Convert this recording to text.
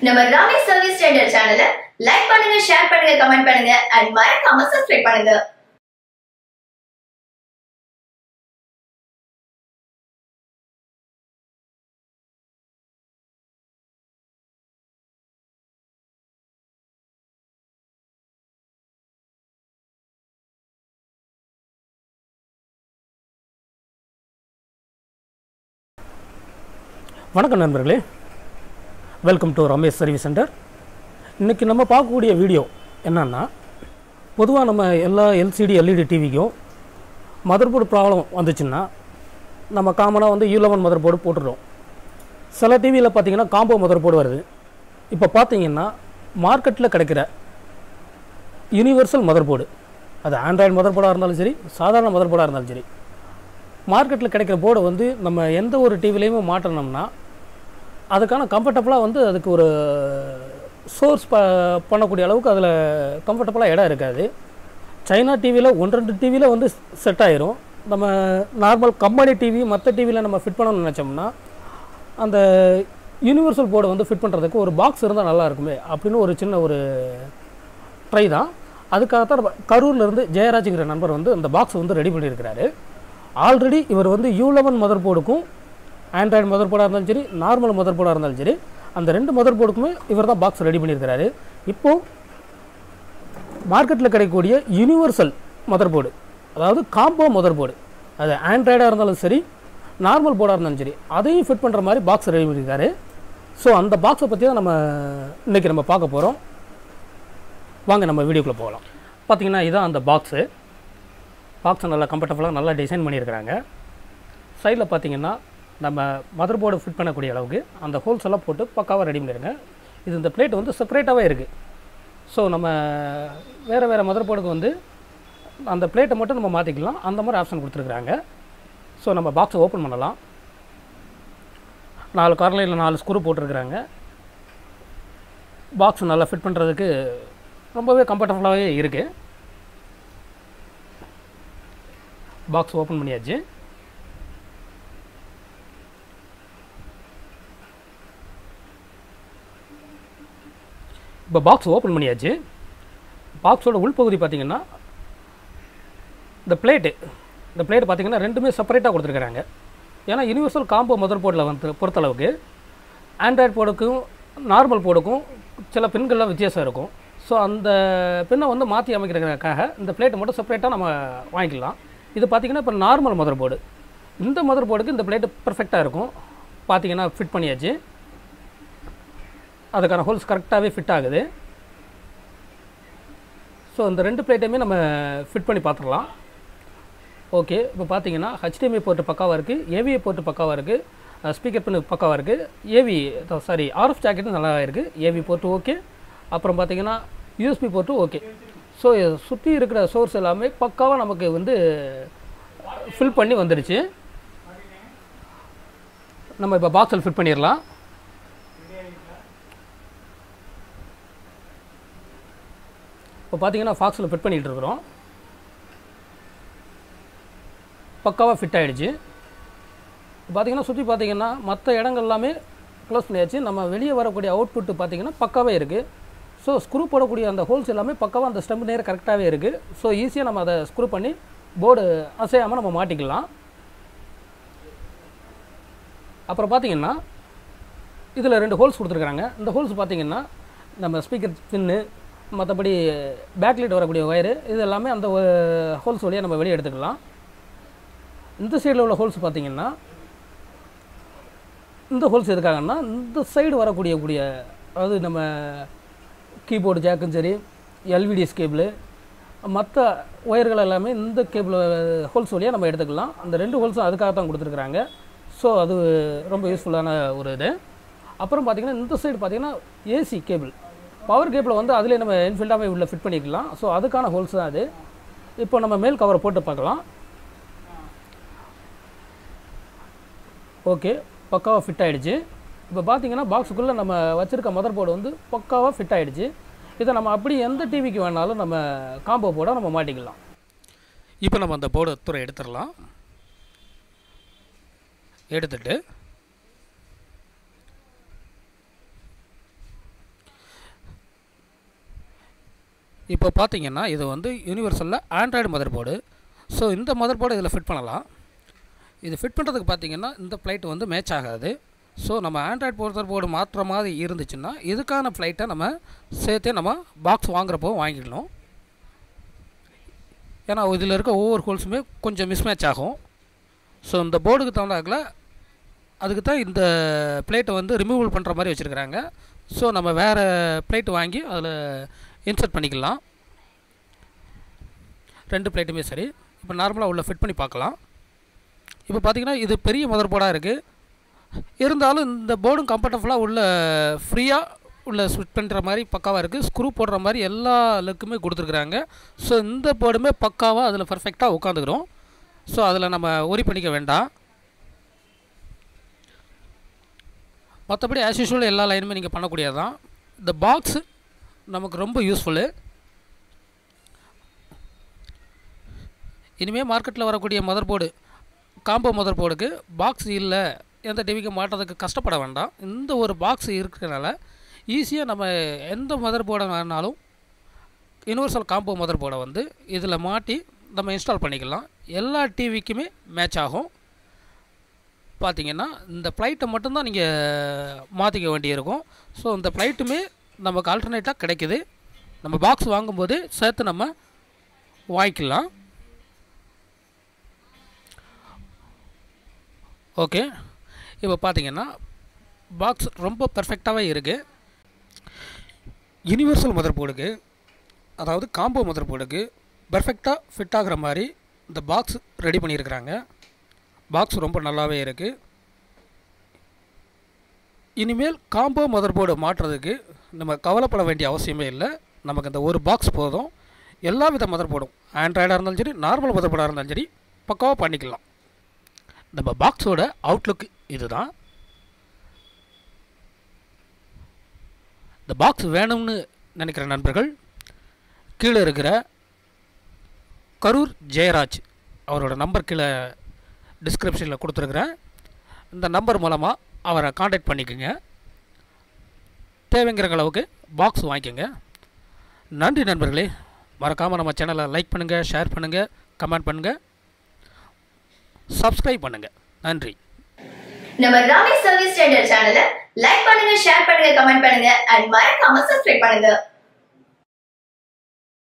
நம்ம Ramesh service centre சேனலை like பண்ணுங்க, ஷேர் பண்ணுங்க, கமெண்ட் பண்ணுங்க and மறக்காம சப்ஸ்கிரைப் பண்ணுங்க. வணக்கம் நண்பர்களே, welcome to Ramesh service centre. இன்றைக்கி நம்ம பார்க்கக்கூடிய வீடியோ என்னென்னா, பொதுவாக நம்ம எல்லா எல்சிடி எல்இடி டிவிக்கும் மதர் போர்டு ப்ராப்ளம் வந்துச்சுன்னா நம்ம காமனாக வந்து U11 மதர் போர்டு போட்டுடுறோம். சில டிவியில் பார்த்திங்கன்னா காம்போ மதர் போர்டு வருது. இப்போ பார்த்திங்கன்னா மார்க்கெட்டில் கிடைக்கிற யூனிவர்சல் மதர் போர்டு, அது ஆண்ட்ராய்டு மதர் போர்டாக இருந்தாலும் சரி, சாதாரண மதர் போர்டாக இருந்தாலும் சரி, மார்க்கெட்டில் கிடைக்கிற போர்டை வந்து நம்ம எந்த ஒரு டிவிலையுமே மாட்டணும்னா அதுக்கான கம்ஃபர்டபுளாக வந்து அதுக்கு ஒரு சோர்ஸ் பண்ணக்கூடிய அளவுக்கு அதில் கம்ஃபர்டபுளாக இடம் இருக்காது. சைனா டிவியில் 1-2 டிவியில் வந்து செட் ஆயிரும். நம்ம நார்மல் கம்பெனி டிவி மற்ற டிவியில் நம்ம ஃபிட் பண்ணணும்னு நினச்சோம்னா அந்த யூனிவர்சல் போர்டை வந்து ஃபிட் பண்ணுறதுக்கு ஒரு பாக்ஸ் இருந்தால் நல்லா இருக்குமே அப்படின்னு ஒரு சின்ன ஒரு ட்ரை தான். அதுக்காகத்தான் கரூர்லேருந்து ஜெயராஜுங்கிற நண்பர் வந்து அந்த பாக்ஸ் வந்து ரெடி பண்ணியிருக்கிறாரு. ஆல்ரெடி இவர் வந்து U11 மதர் போர்டுக்கும் ஆண்ட்ராய்டு மதர் போர்டாக இருந்தாலும் சரி, நார்மல் மதர் போர்டாக இருந்தாலும் சரி, அந்த 2 மதர் போர்டுக்குமே இவர் தான் பாக்ஸ் ரெடி பண்ணியிருக்கிறாரு. இப்போது மார்க்கெட்டில் கிடைக்கக்கூடிய யூனிவர்சல் மதர் போர்டு, அதாவது காம்போ மதர் போர்டு, அது ஆண்ட்ராய்டாக இருந்தாலும் சரி, நார்மல் போர்டாக இருந்தாலும் சரி, அதையும் ஃபிட் பண்ணுற மாதிரி பாக்ஸ் ரெடி பண்ணியிருக்காரு. ஸோ அந்த பாக்ஸை பற்றி தான் இன்றைக்கி நம்ம பார்க்க போகிறோம். வாங்க நம்ம வீடியோக்குள்ளே போகலாம். பார்த்திங்கன்னா இதுதான் அந்த பாக்ஸை நல்லா கம்ஃபர்டபுளாக நல்லா டிசைன் பண்ணியிருக்கிறாங்க. சைடில் பார்த்திங்கன்னா நம்ம மதர் போர்டு ஃபிட் பண்ணக்கூடிய அளவுக்கு அந்த ஹோல்ஸ் எல்லாம் போட்டு பக்காவாக ரெடி பண்ணிடுங்க. இது இந்த பிளேட் வந்து செப்பரேட்டாகவே இருக்குது. ஸோ நம்ம வேறு மதர் போர்டுக்கு வந்து அந்த பிளேட்டை மட்டும் நம்ம மாற்றிக்கலாம், அந்த மாதிரி ஆப்ஷன் கொடுத்துருக்குறாங்க. ஸோ நம்ம பாக்ஸை ஓப்பன் பண்ணலாம். 4 கார்னரில் 4 ஸ்க்ரூ போட்டிருக்கிறாங்க. பாக்ஸ் நல்லா ஃபிட் பண்ணுறதுக்கு ரொம்பவே கம்ஃபர்டபுளாகவே இருக்குது. பாக்ஸ் ஓப்பன் பண்ணியாச்சு. இப்போ பாக்ஸ் ஓப்பன் பண்ணியாச்சு. பாக்ஸோட உள்பகுதி பார்த்திங்கன்னா இந்த பிளேட்டு பார்த்திங்கன்னா ரெண்டுமே செப்பரேட்டாக கொடுத்துருக்குறாங்க. ஏன்னா யூனிவர்சல் காம்போ மதர் போர்டில் வந்து பொறுத்தளவுக்கு ஆண்ட்ராய்டு போர்டுக்கும் நார்மல் போர்டுக்கும் சில பின்கள்லாம் வித்தியாசம் இருக்கும். ஸோ அந்த பின்னை வந்து மாற்றி அமைக்கிறதுக்காக இந்த பிளேட்டை மட்டும் செப்பரேட்டாக நம்ம வாங்கிக்கலாம். இது பார்த்திங்கன்னா இப்போ நார்மல் மதர் போர்டு, இந்த மதர் போர்டுக்கு இந்த பிளேட்டு பர்ஃபெக்டாக இருக்கும். பார்த்திங்கன்னா ஃபிட் பண்ணியாச்சு. அதுக்கான ஹோல்ஸ் கரெக்டாகவே ஃபிட் ஆகுது. ஸோ இந்த 2 பிளேட்டையுமே நம்ம ஃபிட் பண்ணி பார்த்துக்கலாம். ஓகே, இப்போ பார்த்திங்கன்னா HDMI போர்ட்டு பக்காவாக இருக்குது, AVA போர்ட்டு பக்காவாக இருக்குது, ஸ்பீக்கர் பின்னு பக்காவாக இருக்குது, RF ஜாக்கெட்டும் நல்லா இருக்குது, AV போர்ட்டு ஓகே. அப்புறம் பார்த்திங்கன்னா USB போர்ட்டு ஓகே. ஸோ சுற்றி இருக்கிற சோர்ஸ் எல்லாமே பக்காவாக நமக்கு வந்து ஃபில் பண்ணி வந்துடுச்சு. நம்ம இப்போ பாக்ஸில் ஃபிட் பண்ணிடலாம். இப்போ பார்த்தீங்கன்னா பாக்ஸில் ஃபிட் பண்ணிகிட்டு இருக்கிறோம். பக்காவாக ஃபிட் ஆகிடுச்சு. பார்த்திங்கன்னா சுற்றி பார்த்திங்கன்னா மற்ற இடங்கள் எல்லாமே க்ளோஸ் பண்ணியாச்சு. நம்ம வெளியே வரக்கூடிய அவுட்புட்டு பார்த்திங்கன்னா பக்காவே இருக்குது. ஸோ ஸ்க்ரூ போடக்கூடிய அந்த ஹோல்ஸ் எல்லாமே பக்காவாக அந்த ஸ்டெம்பு நேரம் கரெக்டாகவே இருக்குது. ஸோ ஈஸியாக நம்ம அதை ஸ்க்ரூ பண்ணி போர்டு அசையாமல் நம்ம மாட்டிக்கலாம். அப்புறம் பார்த்திங்கன்னா இதில் 2 ஹோல்ஸ் கொடுத்துருக்குறாங்க. இந்த ஹோல்ஸ் பார்த்திங்கன்னா நம்ம ஸ்பீக்கர் பின்னு, மற்றபடி பேக்லைட் வரக்கூடிய ஒயரு, இது எல்லாமே அந்த ஹோல்ஸ் வழியாக நம்ம வெளியே எடுத்துக்கலாம். இந்த சைடில் உள்ள ஹோல்ஸ் பார்த்திங்கன்னா இந்த ஹோல்ஸ் எதுக்காகன்னா இந்த சைடு வரக்கூடிய அதாவது நம்ம கீபோர்டு ஜாக்கும் சரி, எல்விடிஎஸ் கேபிள், மற்ற ஒயர்கள் எல்லாமே இந்த கேபிள் ஹோல்ஸ் வழியாக நம்ம எடுத்துக்கலாம். அந்த 2 ஹோல்ஸும் அதுக்காக தான் கொடுத்துருக்குறாங்க. ஸோ அது ரொம்ப யூஸ்ஃபுல்லான ஒரு இது. அப்புறம் பார்த்திங்கன்னா இந்த சைடு பார்த்திங்கன்னா ஏசி கேபிள், பவர் கேபிளை வந்து அதிலே நம்ம இன்ஃபில்டாகவே உள்ள ஃபிட் பண்ணிக்கலாம். ஸோ அதுக்கான ஹோல்ஸ் தான் அது. இப்போ நம்ம மேல் கவரை போட்டு பார்க்கலாம். ஓகே, பக்காவாக ஃபிட் ஆகிடுச்சு. இப்போ பார்த்திங்கன்னா பாக்ஸுக்குள்ளே நம்ம வச்சுருக்க மதர் போர்டு வந்து பக்காவாக ஃபிட் ஆகிடுச்சு. இதை நம்ம அப்படி எந்த டிவிக்கு வேணாலும் நம்ம காம்போ போர்டை நம்ம மாட்டிக்கலாம். இப்போ நம்ம அந்த போர்டு துறை எடுத்துடலாம். எடுத்துட்டு இப்போ பார்த்தீங்கன்னா இது வந்து யூனிவர்சலில் ஆண்ட்ராய்டு மதர் போர்டு. ஸோ இந்த மதர் போர்டு இதில் ஃபிட் பண்ணலாம். இது ஃபிட் பண்ணுறதுக்கு பார்த்தீங்கன்னா இந்த ஃப்ளைட் வந்து மேட்ச் ஆகாது. ஸோ நம்ம ஆண்ட்ராய்டு மதர் போர்டு மாற்றுற மாதிரி இருந்துச்சுன்னா இதுக்கான ஃப்ளைட்டை நம்ம சேர்த்தே நம்ம பாக்ஸ் வாங்குறப்போ வாங்கிக்கணும். ஏன்னா இதில் இருக்க ஒவ்வொரு ஹோல்ஸுமே கொஞ்சம் மிஸ்மேட்ச் ஆகும். ஸோ இந்த போர்டுக்கு தகுந்தாக்கில் அதுக்கு தான் இந்த பிளேட்டை வந்து ரிமூவல் பண்ணுற மாதிரி வச்சுருக்கிறாங்க. ஸோ நம்ம வேறு பிளேட் வாங்கி அதில் இன்சர்ட் பண்ணிக்கலாம். 2 பிளேட்டுமே சரி. இப்போ நார்மலாக உள்ள ஃபிட் பண்ணி பார்க்கலாம். இப்போ பார்த்திங்கன்னா இது பெரிய மதர் போர்டாக இருக்குது. இருந்தாலும் இந்த போர்டும் கம்ஃபர்டபுளாக உள்ள ஃப்ரீயாக உள்ள ஃபிட் பண்ணுற மாதிரி பக்காவாக இருக்குது. ஸ்க்ரூ போடுற மாதிரி எல்லா லுக்குமே கொடுத்துருக்குறாங்க. ஸோ இந்த போர்டுமே பக்காவாக அதில் பர்ஃபெக்டாக உட்காந்துக்கிறோம். ஸோ அதில் நம்ம ஒரி பண்ணிக்க வேண்டாம். மற்றபடி ஆஸ் யூஷுவல் எல்லா லைனுமே நீங்கள் பண்ணக்கூடியது தான். இந்த பாக்ஸு நமக்கு ரொம்ப யூஸ்ஃபுல்லு. இனிமேல் மார்க்கெட்டில் வரக்கூடிய மதர் போர்டு காம்போ மதர் போர்டுக்கு பாக்ஸ் இல்லை, எந்த டிவிக்கு மாட்டுறதுக்கு கஷ்டப்பட வேண்டாம். இந்த ஒரு பாக்ஸ் இருக்கிறதுனால ஈஸியாக நம்ம எந்த மதர் போர்டை வேணாலும் யூனிவர்சல் காம்போ மதர் போர்டை வந்து இதில் மாட்டி நம்ம இன்ஸ்டால் பண்ணிக்கலாம். எல்லா டிவிக்குமே மேட்ச் ஆகும். பார்த்திங்கன்னா இந்த ஃப்ளைட்டை மட்டும்தான் நீங்கள் மாற்றிக்க வேண்டியிருக்கும். ஸோ இந்த ஃப்ளைட்டுமே நமக்கு ஆல்டர்னேட்டாக கிடைக்கிது. நம்ம பாக்ஸ் வாங்கும்போது சேர்த்து நம்ம வாங்கிக்கலாம். ஓகே, இப்போ பார்த்திங்கன்னா பாக்ஸ் ரொம்ப பர்ஃபெக்டாகவே இருக்குது. யூனிவர்சல் மதர் போர்டுக்கு, அதாவது காம்போ மதர் போர்டுக்கு பர்ஃபெக்டாக ஃபிட் ஆகிற மாதிரி இந்த பாக்ஸ் ரெடி பண்ணியிருக்கிறாங்க. பாக்ஸ் ரொம்ப நல்லாவே இருக்குது. இனிமேல் காம்போ மதர் போர்டு மாற்றுறதுக்கு நம்ம கவலைப்பட வேண்டிய அவசியமே இல்லை. நமக்கு இந்த ஒரு பாக்ஸ் போதும். எல்லா வித மதர் போர்டும், ஆண்ட்ராய்டாக இருந்தாலும் சரி, நார்மல் மதர் போர்டாக இருந்தாலும் சரி, பக்காவாக பண்ணிக்கலாம். நம்ம பாக்ஸோட அவுட்லுக் இதுதான். இந்த பாக்ஸ் வேணும்னு நினைக்கிற நண்பர்கள் கீழே இருக்கிற கரூர் ஜெயராஜ் அவரோட நம்பர் கீழே டிஸ்கிரிப்ஷனில் கொடுத்துருக்குறேன். இந்த நம்பர் மூலமாக அவரை காண்டாக்ட் பண்ணிக்கோங்க. தேவைங்கிற அளவுக்கு பாக்ஸ் வாங்கிக்கோங்க. நன்றி நண்பர்களே. மறக்காமல் நம்ம சேனலை லைக் பண்ணுங்கள், ஷேர் பண்ணுங்கள், கமெண்ட் பண்ணுங்கள், சப்ஸ்கிரைப் பண்ணுங்கள். நன்றி. நம்ம ரமேஷ் சர்வீஸ் சென்டர் சேனலை லைக் பண்ணுங்க, ஷேர் பண்ணுங்க, கமெண்ட் பண்ணுங்க, அண்ட் மறக்காம சப்ஸ்கிரைப் பண்ணுங்க.